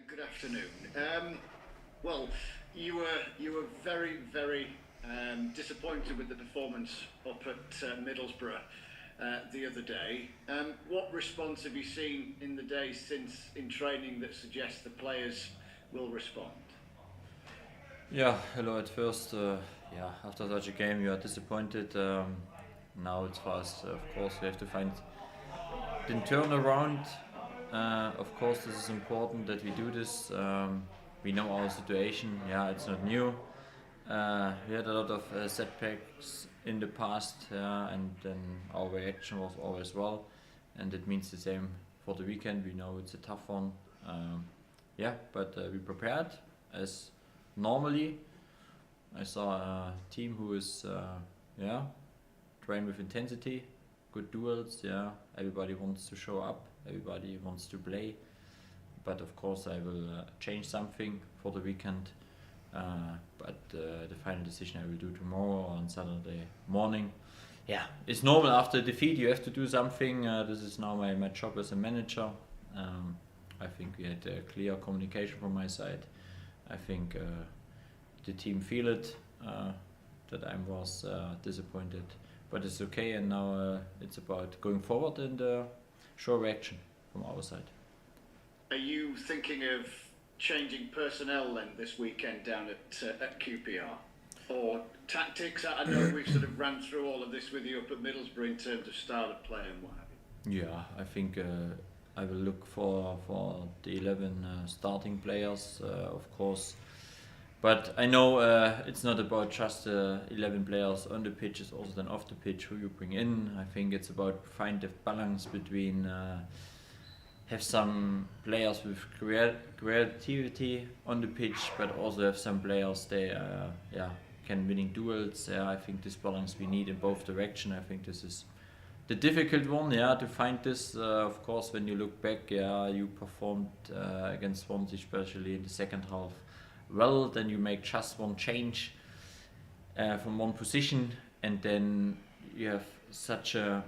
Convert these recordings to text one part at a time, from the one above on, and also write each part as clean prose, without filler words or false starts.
Good afternoon. Well, you were very disappointed with the performance up at Middlesbrough the other day. What response have you seen in the days since in training that suggests the players will respond? Yeah, hello at first. Yeah, after such a game, you are disappointed. Now it's for us, of course, we have to find the turnaround. Of course, this is important that we do this. We know our situation. Yeah, it's not new. We had a lot of setbacks in the past, and then our reaction was always well, and it means the same for the weekend. We know it's a tough one. Yeah, but we prepared as normally. I saw a team who is yeah, train with intensity, good duels. Yeah, everybody wants to show up, everybody wants to play. But of course, I will change something for the weekend. But the final decision I will do tomorrow or on Saturday morning. Yeah, it's normal after defeat. You have to do something. This is now my job as a manager. I think we had clear communication from my side. I think the team feel it that I was disappointed, but it's okay. And now it's about going forward and show reaction from our side. Are you thinking of changing personnel then this weekend down at QPR? Or tactics? I know we've sort of ran through all of this with you up at Middlesbrough in terms of style of play and what have you. Yeah, I think I will look for the 11 starting players, of course. But I know it's not about just 11 players on the pitch, it's also then off the pitch who you bring in. I think it's about find the balance between have some players with creativity on the pitch, but also have some players they can winning duels. I think this balance we need in both direction. I think this is the difficult one, to find this. Of course, when you look back, you performed against Swansea, especially in the second half, well. Then you make just one change from one position, and then you have such a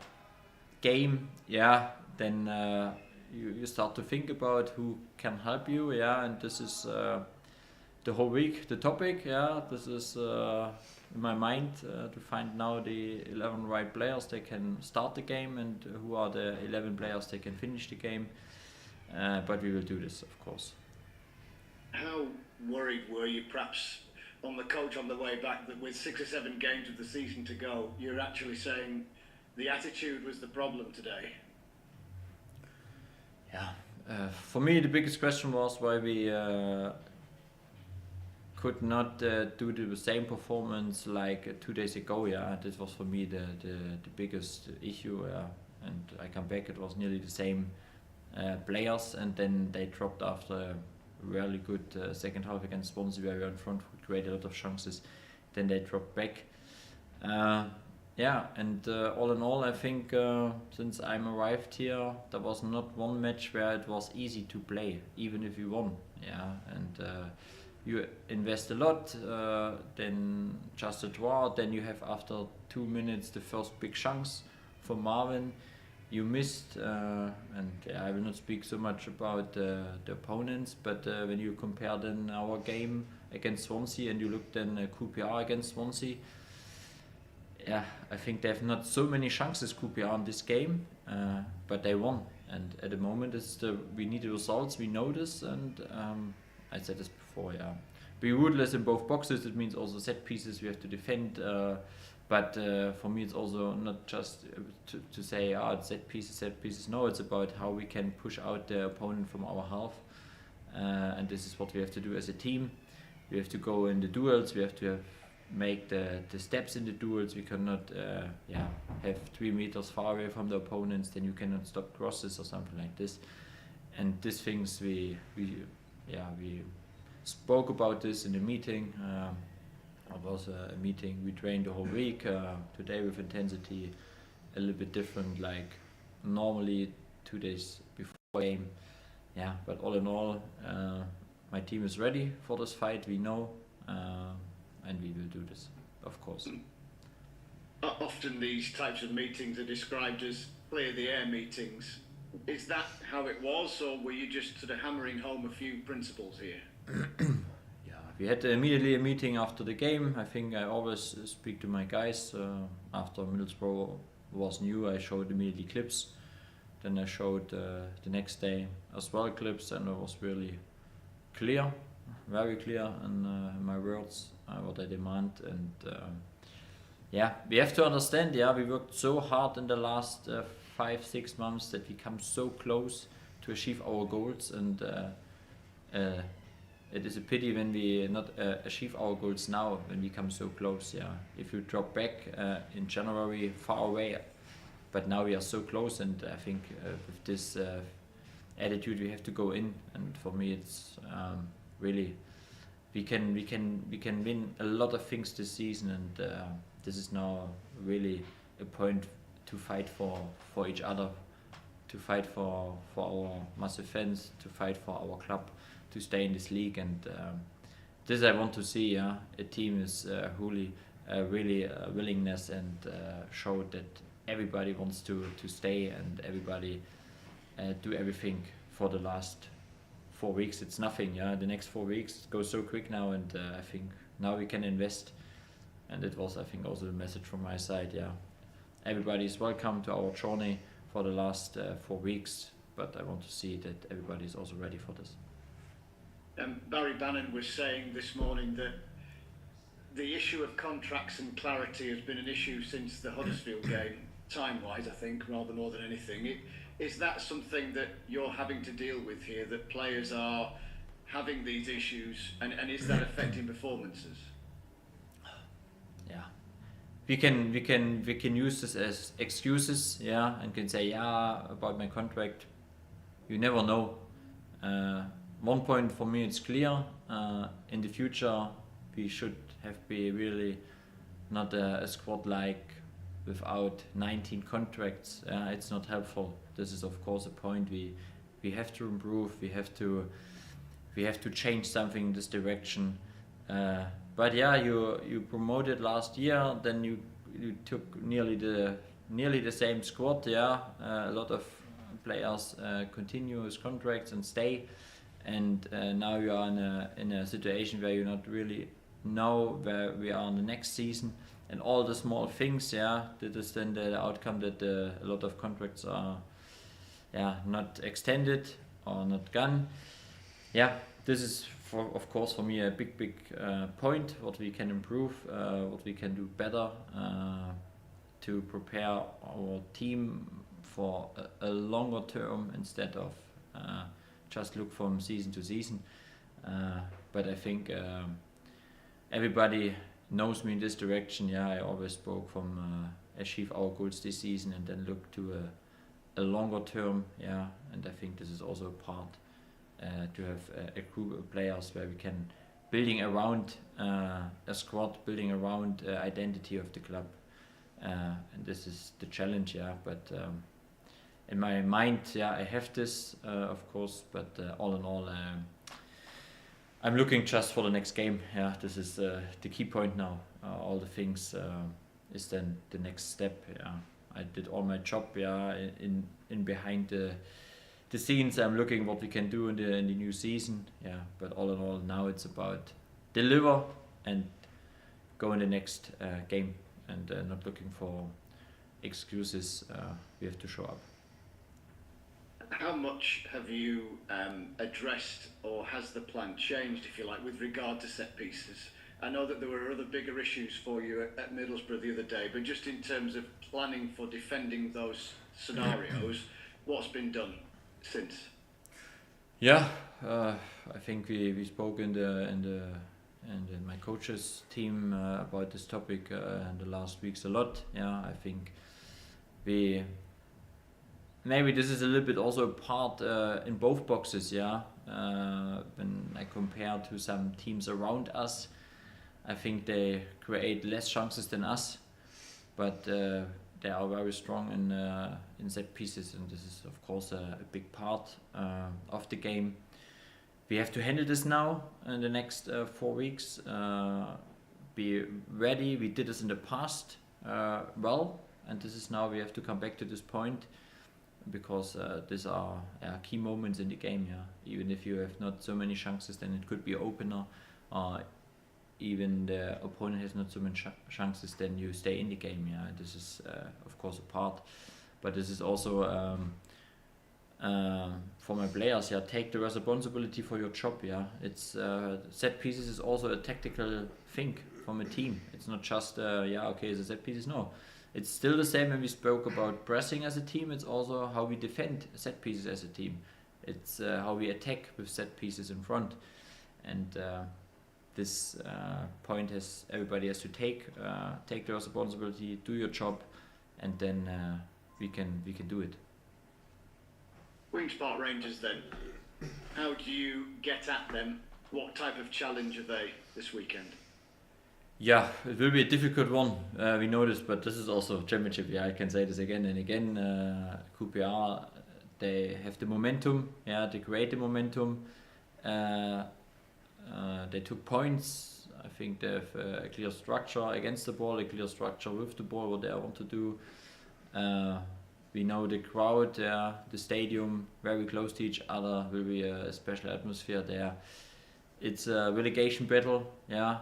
game. Then you start to think about who can help you. And this is the whole week the topic. This is in my mind to find now the 11 right players they can start the game, and who are the 11 players they can finish the game. But we will do this, of course. How worried were you perhaps on the coach on the way back that with 6 or 7 games of the season to go, you're actually saying the attitude was the problem today? For me, the biggest question was why we could not do the same performance like 2 days ago. This was for me the biggest issue. And I come back, it was nearly the same players, and then they dropped after a really good second half against Swansea, where we were in front, we created a lot of chances. Then they dropped back. And all in all, I think since I'm arrived here, there was not one match where it was easy to play, even if you won. And you invest a lot, then just a draw, then you have after 2 minutes the first big chance for Marvin. You missed, and I will not speak so much about the opponents, but when you compare then our game against Swansea and you look then QPR against Swansea, I think they have not so many chances, QPR, in this game, but they won. And at the moment, we need the results. We know this, and I said this before. Be ruthless in both boxes. It means also set pieces. We have to defend. But for me, it's also not just to say, it's set pieces. No, it's about how we can push out the opponent from our half, and this is what we have to do as a team. We have to go in the duels. We have to make the steps in the duels. We cannot have 3 meters far away from the opponents, then you cannot stop crosses or something like this. And these things we spoke about this in the meeting. It was a meeting we trained the whole week. Today with intensity a little bit different, like normally 2 days before game. But all in all, my team is ready for this fight. We know. And we will do this, of course. Often these types of meetings are described as clear the air meetings. Is that how it was, or were you just sort of hammering home a few principles here? Yeah, we had immediately a meeting after the game. I think I always speak to my guys. After Middlesbrough was new, I showed immediately clips. Then I showed the next day as well clips, and it was really clear, very clear in my words, what I demand. And yeah, we have to understand, yeah, we worked so hard in the last 5-6 months that we come so close to achieve our goals, and it is a pity when we not achieve our goals now, when we come so close. Yeah, if you drop back in January, far away, but now we are so close, and I think with this attitude we have to go in. And for me, it's really we can win a lot of things this season, and this is now really a point to fight for each other, to fight for our massive fans, to fight for our club, to stay in this league. And this I want to see. Yeah, a team is really willingness, and show that everybody wants to stay, and everybody do everything for the last 4 weeks. It's nothing. Yeah, the next 4 weeks go so quick now, and I think now we can invest. And it was, I think, also the message from my side. Yeah, everybody is welcome to our journey for the last 4 weeks, but I want to see that everybody is also ready for this. Barry Bannon was saying this morning that the issue of contracts and clarity has been an issue since the Huddersfield game, time-wise, I think, rather more than anything. Is that something that you're having to deal with here, that players are having these issues, and is that affecting performances? Yeah, we can use this as excuses, yeah, and can say, yeah, about my contract. You never know. One point for me, it's clear. In the future, we should be really not a squad like without 19 contracts. It's not helpful. This is of course a point we have to improve. We have to change something in this direction. But yeah, you promoted last year, then you took nearly the same squad. Yeah, a lot of players continue with contracts and stay, and now you are in a situation where you not really know where we are in the next season, and all the small things. Yeah, that is then the outcome that a lot of contracts are not extended or not gone. Yeah, this is of course for me a big point, what we can improve, what we can do better to prepare our team for a longer term instead of just look from season to season. But I think everybody knows me in this direction. Yeah, I always spoke from achieve our goals this season and then look to a longer term. Yeah, and I think this is also a part to have a group of players where we can building around a squad, building around identity of the club, and this is the challenge. Yeah, but in my mind, yeah, I have this of course, but all in all, I'm looking just for the next game. Yeah, this is the key point now. All the things is then the next step. Yeah, I did all my job. Yeah, in behind the scenes, I'm looking what we can do in the new season. Yeah, but all in all, now it's about deliver and go in the next game, and not looking for excuses. We have to show up. How much have you addressed, or has the plan changed, if you like, with regard to set pieces? I know that there were other bigger issues for you at Middlesbrough the other day, but just in terms of planning for defending those scenarios, what's been done since? Yeah, I think we spoke in my coaches team about this topic in the last weeks a lot. Yeah, I think maybe this is a little bit also a part in both boxes. Yeah, when I compare to some teams around us, I think they create less chances than us, but they are very strong in set pieces, and this is of course a big part of the game. We have to handle this now in the next 4 weeks. Be ready. We did this in the past well, and this is now we have to come back to this point. because these are key moments in the game. Yeah, even if you have not so many chances, then it could be opener. Even the opponent has not so many chances, then you stay in the game. Yeah, this is of course a part, but this is also for my players. Yeah, take the responsibility for your job. Yeah, it's set pieces is also a tactical thing from a team. It's not just the set pieces. No, it's still the same when we spoke about pressing as a team. It's also how we defend set pieces as a team. It's how we attack with set pieces in front, and this point everybody has to take the responsibility, do your job, and then we can do it. Wings Park Rangers then, how do you get at them? What type of challenge are they this weekend? Yeah, it will be a difficult one. We know this, but this is also championship. Yeah, I can say this again and again. QPR, they have the momentum. Yeah, they create the momentum. They took points. I think they have a clear structure against the ball, a clear structure with the ball, what they want to do. We know the crowd there, the stadium, very close to each other, will be a special atmosphere there. It's a relegation battle, yeah.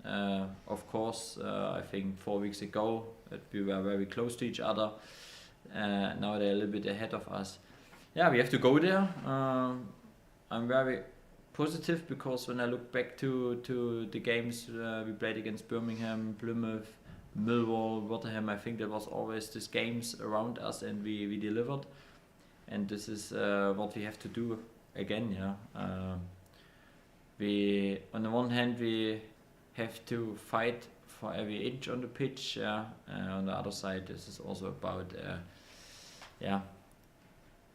Of course, I think 4 weeks ago we were very close to each other. Now they're a little bit ahead of us. Yeah, we have to go there. I'm very positive because when I look back to the games we played against Birmingham, Plymouth, Millwall, Rotterdam, I think there was always these games around us and we delivered. And this is what we have to do again. Yeah, we on the one hand we have to fight for every inch on the pitch. Yeah, on the other side, this is also about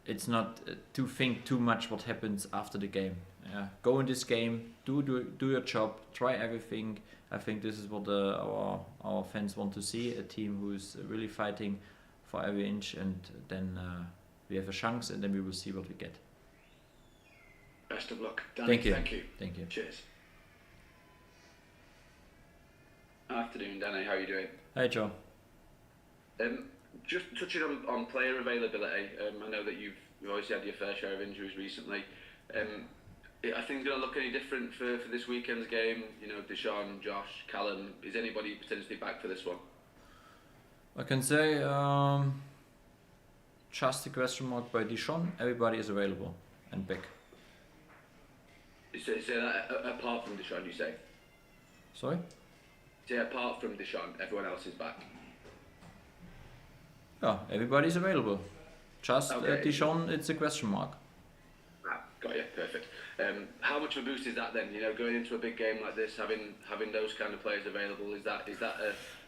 it's not to think too much what happens after the game. Go in this game, do your job, try everything. I think this is what our fans want to see, a team who is really fighting for every inch, and then we have a chance, and then we will see what we get. Best of luck, Danny. Thank you. Thank you. Cheers. Afternoon, Danny. How are you doing? Hey, Joe. Just touching on player availability, I know that you've obviously had your fair share of injuries recently. I think it's going to look any different for this weekend's game. You know, Deshaun, Josh, Callum. Is anybody potentially back for this one? I can say just a question mark by Deshaun. Everybody is available and back. Say that apart from Deshaun, you say? Sorry? Say apart from Deshaun, everyone else is back. Yeah, everybody is available. Just okay. Deshaun, it's a question mark. Got you, perfect. How much of a boost is that then? You know, going into a big game like this, having those kind of players available, is that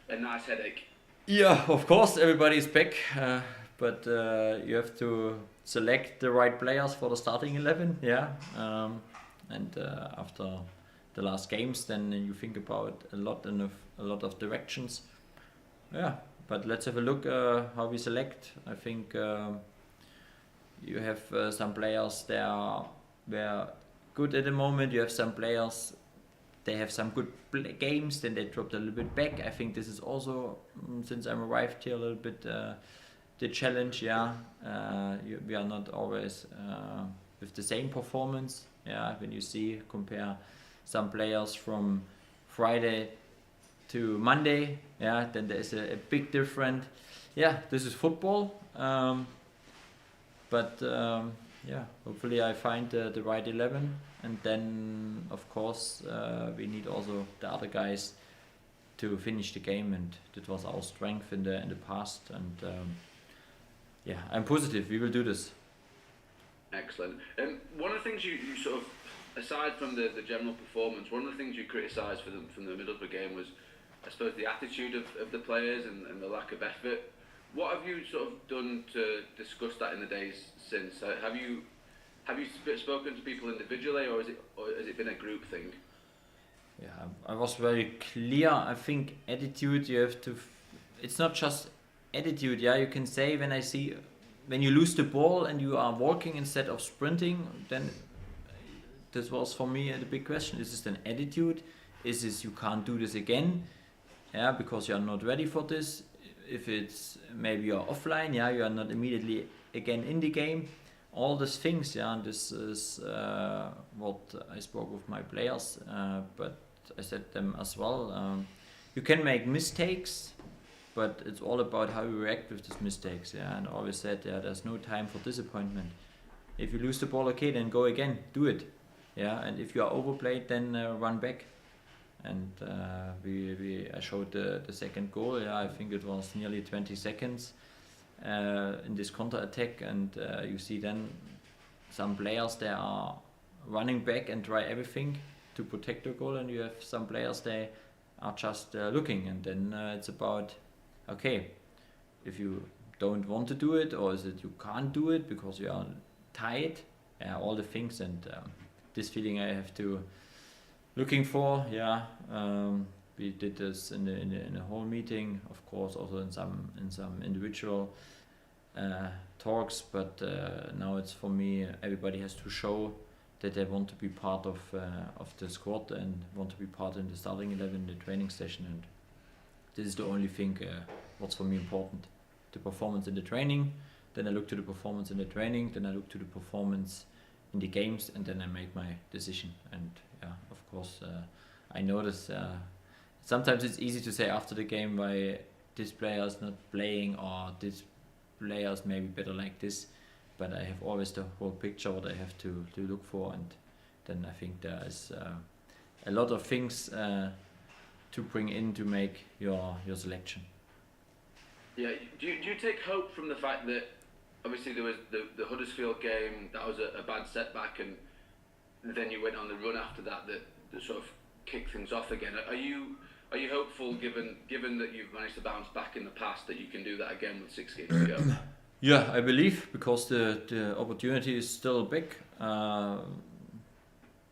a nice headache? Yeah, of course, everybody is back, but you have to select the right players for the starting 11. Yeah, and after the last games, then you think about a lot of directions. Yeah, but let's have a look how we select. I think. You have some players were good at the moment. You have some players, they have some good games, then they dropped a little bit back. I think this is also, since I'm arrived here, a little bit the challenge. Yeah, we are not always with the same performance. Yeah, when you compare some players from Friday to Monday, yeah, then there is a big difference. Yeah, this is football. But hopefully I find the right 11, and then of course we need also the other guys to finish the game, and that was our strength in the past. And I'm positive we will do this. Excellent. One of the things you sort of, aside from the general performance, one of the things you criticised from the Middlesbrough game was, I suppose, the attitude of the players and the lack of effort. What have you sort of done to discuss that in the days since? Have you spoken to people individually, or has it been a group thing? Yeah, I was very clear. I think attitude, you have to. It's not just attitude. Yeah, you can say when you lose the ball and you are walking instead of sprinting, then this was for me the big question. Is this an attitude? Is this you can't do this again? Yeah, because you are not ready for this. if it's maybe you're offline, yeah, you are not immediately again in the game. All these things, yeah, and this is what I spoke with my players, but I said them as well. You can make mistakes, but it's all about how you react with these mistakes, yeah. And I always said, yeah, there's no time for disappointment. If you lose the ball, okay, then go again, do it, yeah. And if you are overplayed, then run back. And I showed the second goal. Yeah, I think it was nearly 20 seconds in this counter attack, and you see then some players they are running back and try everything to protect the goal, and you have some players they are just looking, and then it's about okay, if you don't want to do it, or is it you can't do it because you are tired, all the things, and this feeling I have to looking for, yeah. We did this in a whole meeting, of course, also in some individual talks. But now it's for me. Everybody has to show that they want to be part of the squad and want to be part in the starting 11, the training session. And this is the only thing what's for me important: the performance in the training. Then I look to the performance in the training. Then I look to the performance in the games, and then I make my decision. And yeah, of course, I notice sometimes it's easy to say after the game why this player is not playing or this player is maybe better like this, but I have always the whole picture what I have to look for, and then I think there is a lot of things to bring in to make your selection. Yeah, do you take hope from the fact that obviously there was the Huddersfield game, that was a bad setback, and then you went on the run after that sort of kicked things off again. Are you hopeful, given that you've managed to bounce back in the past, that you can do that again with 6 games to go? Yeah, I believe, because the opportunity is still big.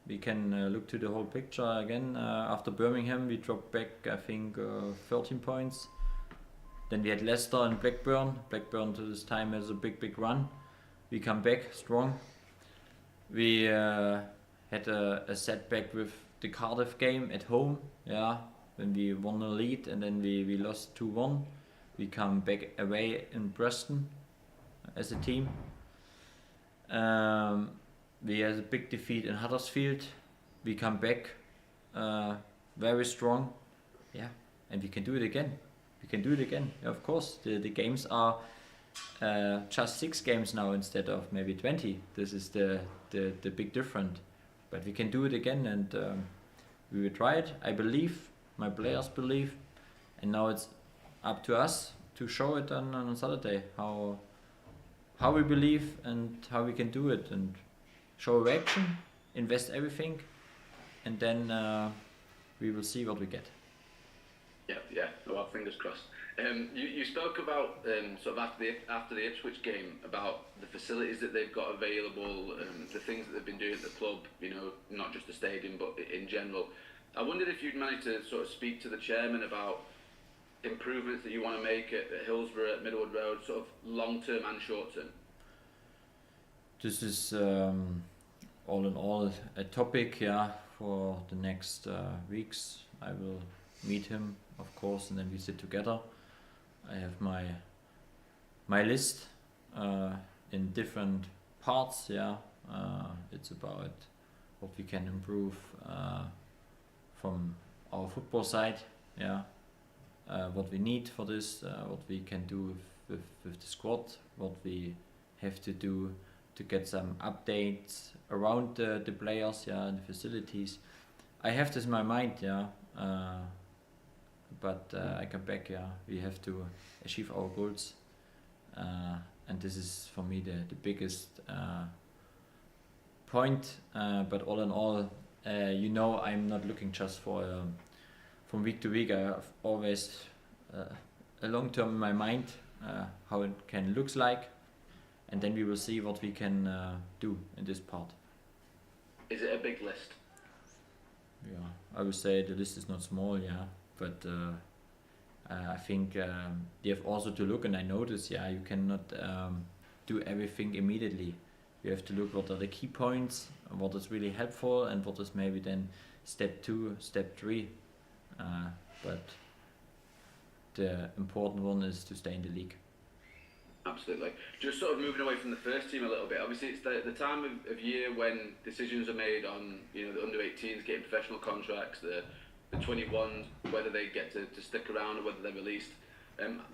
We can look to the whole picture again. After Birmingham, we dropped back, I think, 13 points. Then we had Leicester and Blackburn. Blackburn to this time has a big run. We come back strong. We had a setback with the Cardiff game at home, yeah, when we won the lead and then we lost 2-1. We come back away in Preston as a team. We had a big defeat in Huddersfield. We come back very strong, yeah, and we can do it again. We can do it again, yeah, of course. The games are just 6 games now instead of maybe 20. This is the big difference. But we can do it again, and we will try it. I believe, my players believe, and now it's up to us to show it on Saturday how we believe and how we can do it, and show reaction, invest everything, and then we will see what we get. Yeah. Well, fingers crossed. You spoke about sort of after the Ipswich game about the facilities that they've got available, the things that they've been doing at the club. You know, not just the stadium, but in general. I wondered if you'd managed to sort of speak to the chairman about improvements that you want to make at Hillsborough, at Middlewood Road, sort of long term and short term. This is all in all a topic, yeah, for the next weeks. I will meet him, of course, and then we sit together. I have my list in different parts, yeah. It's about what we can improve from our football side, yeah. What we need for this, what we can do with the squad, what we have to do to get some updates around the players, yeah, and the facilities. I have this in my mind, yeah. But I come back, yeah. We have to achieve our goals, and this is for me the biggest point. But all in all, I'm not looking just for from week to week. I have always a long term in my mind, how it can looks like, and then we will see what we can do in this part. Is it a big list? Yeah, I would say the list is not small, yeah, but I think you have also to look, and I notice, yeah, you cannot do everything immediately. You have to look what are the key points, what is really helpful, and what is maybe then step 2, step 3. But the important one is to stay in the league. Absolutely. Just sort of moving away from the first team a little bit. Obviously, it's the time of year when decisions are made on, you know, the under-18s getting professional contracts, the 21s, whether they get to stick around or whether they're released.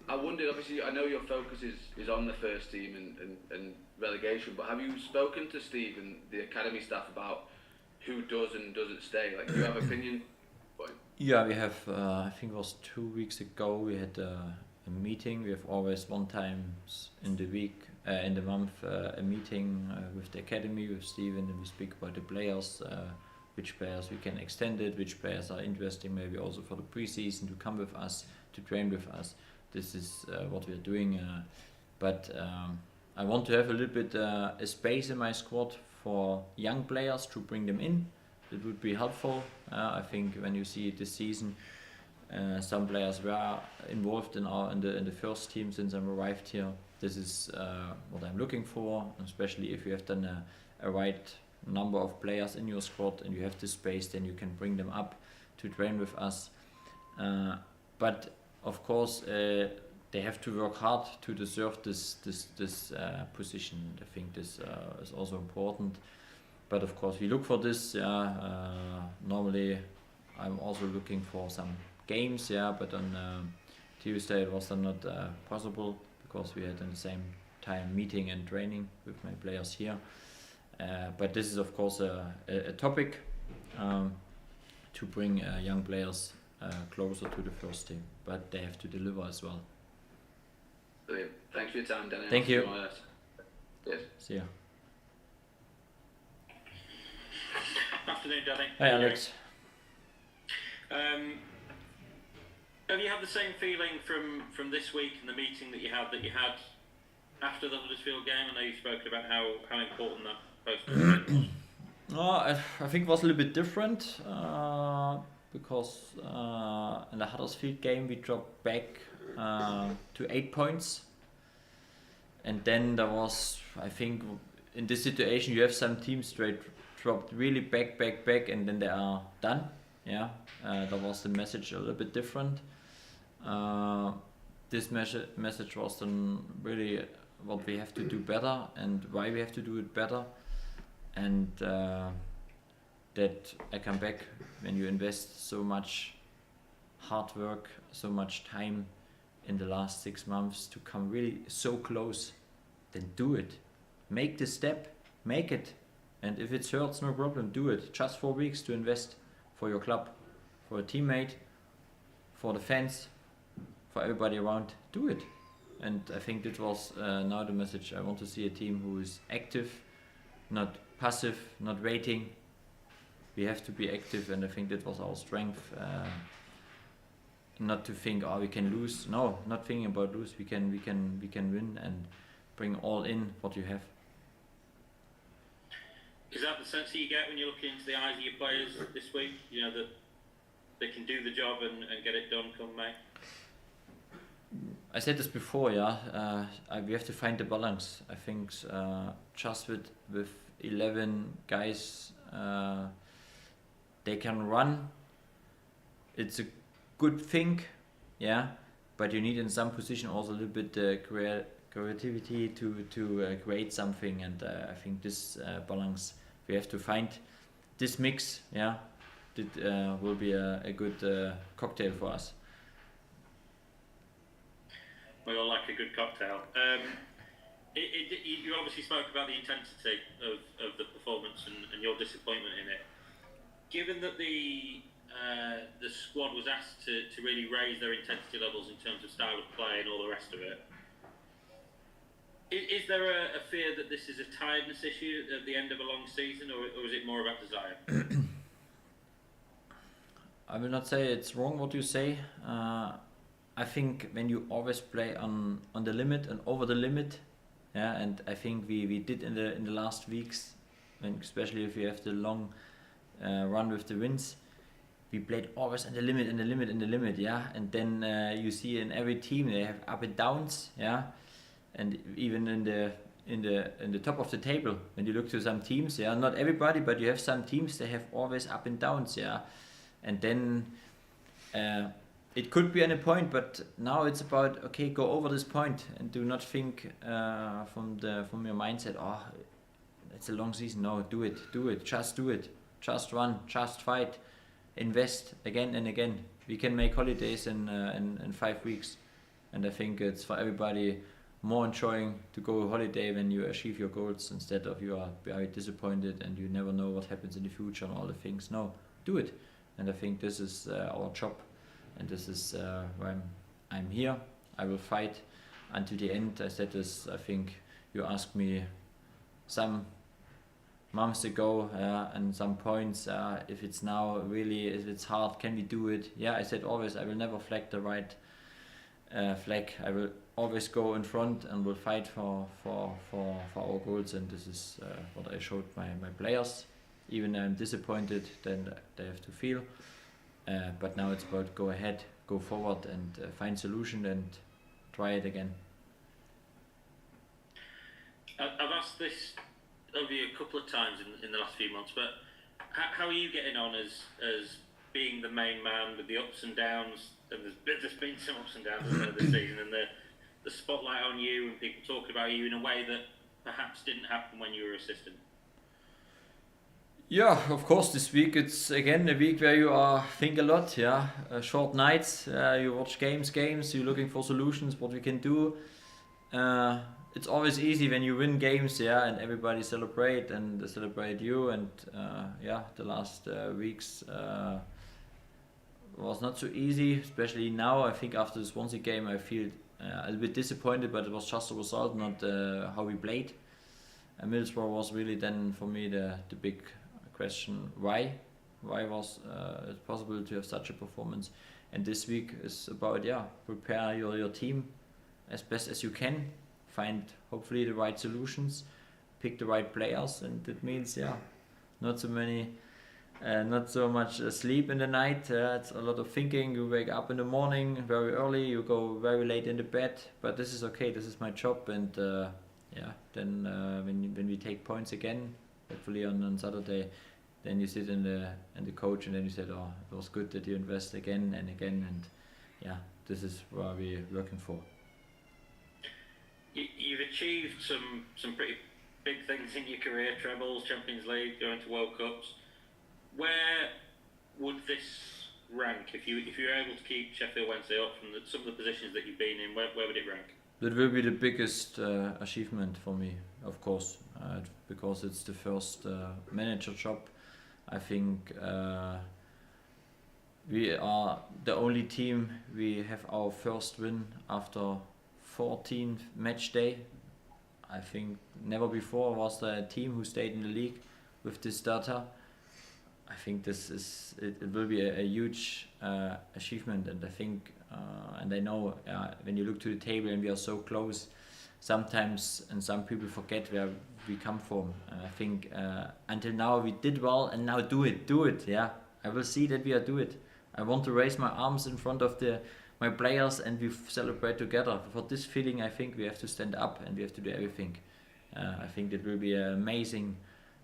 I wondered, obviously, I know your focus is on the first team and relegation, but have you spoken to Steve and the academy staff about who does and doesn't stay? Like, do you have opinion? Yeah, we have, I think it was 2 weeks ago, we had a meeting. We have always one time in the week, in the month, a meeting with the academy, with Steven, and we speak about the players, which players we can extend it, which players are interesting maybe also for the preseason to come with us, to train with us. This is what we are doing, but I want to have a little bit a space in my squad for young players to bring them in. It would be helpful. I think when you see this season, some players were involved in the first team since I've arrived here. This is what I'm looking for, especially if you have done a right number of players in your squad and you have the space, then you can bring them up to train with us. But of course, they have to work hard to deserve this position. I think this is also important. But of course, we look for this. Normally, I'm also looking for some games. But on Tuesday it was not possible because we had at the same time meeting and training with my players here. But this is of course a topic to bring young players closer to the first team. But they have to deliver as well. Brilliant. Thanks for your time, Danny. Thank you. Yes. See ya. Afternoon, Danny. Hi, Alex. Have you had the same feeling from this week and the meeting that you had after the Huddersfield game? I know you've spoken about how important that post-game was. I think it was a little bit different because in the Huddersfield game we dropped back to 8 points, and then there was, I think, in this situation you have some teams straight dropped really back, and then they are done. That was the message a little bit different. This message was then really what we have to do better and why we have to do it better, and that I come back when you invest so much hard work, so much time in the last 6 months to come really so close, then do it. Make the step, make it. And if it hurts, no problem, do it. Just 4 weeks to invest for your club, for a teammate, for the fans, for everybody around. Do it. And I think that was now the message. I want to see a team who is active, not passive, not waiting. We have to be active, and I think that was our strength. Not to think, we can lose. No, not thinking about lose. We can win and bring all in what you have. Is that the sense that you get when you look into the eyes of your players this week? You know, that they can do the job and get it done come May? I said this before, we have to find the balance. I think just with 11 guys, they can run. It's a good thing, but you need in some position also a little bit creativity to create something, and I think this balance we have to find. This mix, that will be a good cocktail for us. We all like a good cocktail. You obviously spoke about the intensity of the performance and your disappointment in it. Given that the squad was asked to really raise their intensity levels in terms of style of play and all the rest of it, is there a fear that this is a tiredness issue at the end of a long season, or is it more about desire? I will not say it's wrong what you say. I think when you always play on the limit and over the limit, and I think we did in the last weeks, and especially if you have the long run with the wins, we played always on the limit, and then you see in every team they have up and downs, and even in the top of the table, when you look to some teams, not everybody, but you have some teams they have always up and downs, and then it could be any point, but now it's about, okay, go over this point and do not think from your mindset, oh, it's a long season. No, do it, just do it, just run, just fight, invest again and again. We can make holidays in 5 weeks, and I think it's for everybody more enjoying to go holiday when you achieve your goals instead of you are very disappointed and you never know what happens in the future and all the things. No, do it, and I think this is our job, and this is why I'm here. I will fight until the end. I said this, I think you asked me some months ago and some points, if it's now really, if it's hard, can we do it? Yeah, I said always I will never flag the right flag. I will always go in front and will fight for our goals, and this is what I showed my players. Even I'm disappointed, then they have to feel. But now it's about go ahead, go forward, and find solution and try it again. I've asked this of you a couple of times in the last few months, but how are you getting on as being the main man with the ups and downs? And there's been some ups and downs this season, and the spotlight on you and people talking about you in a way that perhaps didn't happen when you were assistant. Yeah, of course, this week it's again a week where you think a lot, short nights, you watch games, you're looking for solutions, what we can do. It's always easy when you win games, and everybody celebrate and they celebrate you, and the last weeks was not so easy, especially now. I think after the Swansea game I feel a little bit disappointed, but it was just the result, not how we played. And Middlesbrough was really then for me the big question, why was it possible to have such a performance? And this week is about prepare your team as best as you can, find hopefully the right solutions, pick the right players, and it means not so much sleep in the night. It's a lot of thinking. You wake up in the morning very early, you go very late in the bed, but this is okay, this is my job. And then when we take points again, hopefully on Saturday, then you sit in the coach and then you said, oh, it was good that you invest again and again, and this is what we're working for. You've achieved some pretty big things in your career: trebles, Champions League, going to World Cups. Where would this rank if you were able to keep Sheffield Wednesday up from some of the positions that you've been in? Where would it rank? That will be the biggest achievement for me, of course, because it's the first manager job. I think we are the only team. We have our first win after 14th match day. I think never before was there a team who stayed in the league with this data. I think it will be a huge achievement, and I think and I know when you look to the table and we are so close, sometimes and some people forget where we come from. I think until now we did well, and now do it. I will see that we do it. I want to raise my arms in front of my players and we celebrate together. For this feeling, I think we have to stand up and we have to do everything. I think it will be an amazing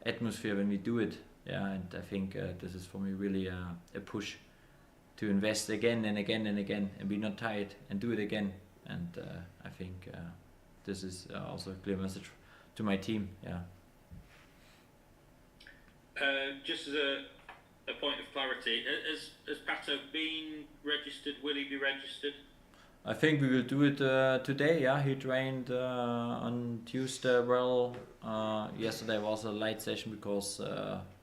atmosphere when we do it. And I think this is for me really a push to invest again and again and again and be not tired and do it again. And I think this is also a clear message to my team. Just as a point of clarity, has Pato been registered? Will he be registered? I think we will do it today. He trained on Tuesday. Well, yesterday was a light session because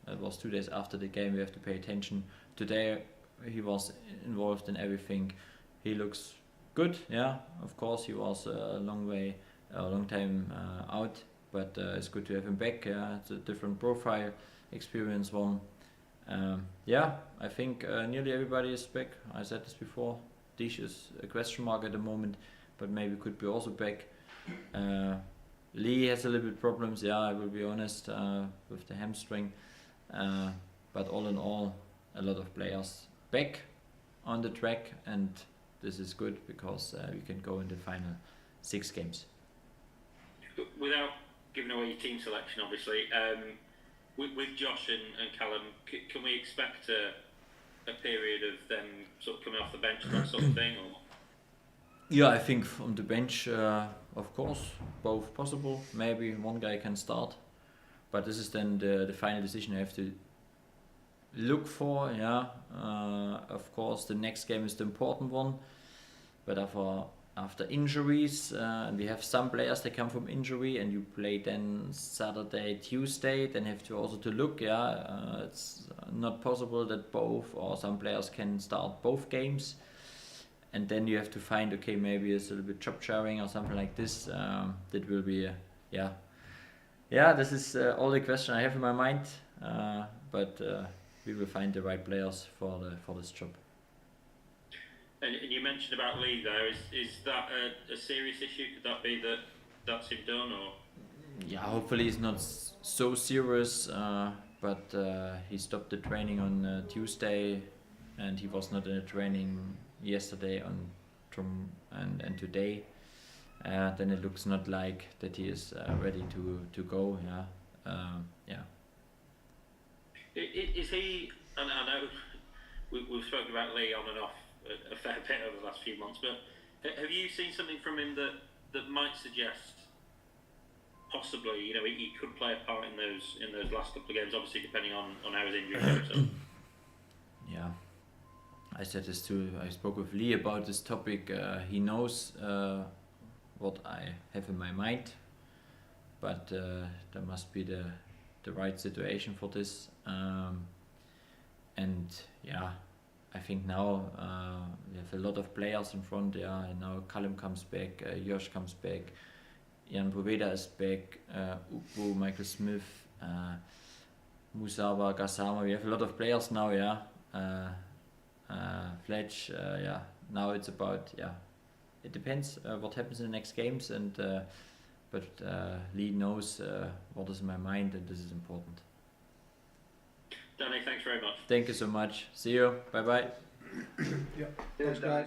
it was 2 days after the game. We have to pay attention. Today he was involved in everything. He looks good. Of course he was a long time out, but it's good to have him back. It's a different profile, experience one. I think nearly everybody is back. I said this before. Dish is a question mark at the moment, but maybe could be also back. Lee has a little bit problems, I will be honest, with the hamstring. But all in all, a lot of players back on the track, and this is good because we can go in the final 6 games. Without giving away your team selection, obviously, with Josh and Callum, can we expect a period of them sort of coming off the bench, that sort of thing? Or? Yeah, I think from the bench, of course, both possible. Maybe one guy can start, but this is then the final decision I have to look for. Yeah, of course, the next game is the important one, but after injuries, and we have some players that come from injury, and you play then Saturday, Tuesday, then have to also to look. Yeah, it's not possible that both or some players can start both games. And then you have to find, okay, maybe it's a little bit job sharing or something like this. That will be, this is all the question I have in my mind. But we will find the right players for this job. And you mentioned about Lee there. Is that a serious issue? Could that be that that's him done, or? Yeah, hopefully it's not so serious. But he stopped the training on Tuesday, and he was not in the training yesterday and today. Then it looks not like that he is ready to go. Is he? And I know we've spoken about Lee on and off a fair bit over the last few months, but have you seen something from him that might suggest possibly, he could play a part in those last couple of games, obviously depending on how his injury goes? Yeah, I said this too. I spoke with Lee about this topic. He knows what I have in my mind, but there must be the right situation for this. And yeah, I think now we have a lot of players in front. Yeah, and now Callum comes back, Josh comes back, Jan Poveda is back, Upo, Michael Smith, Musaba, Gassama. We have a lot of players now. Yeah, Fletch. Yeah, now it's about it depends what happens in the next games, and but Lee knows what is in my mind, and this is important. Danny, thanks very much. Thank you so much. See you. Bye bye. Yeah. Thanks, guys.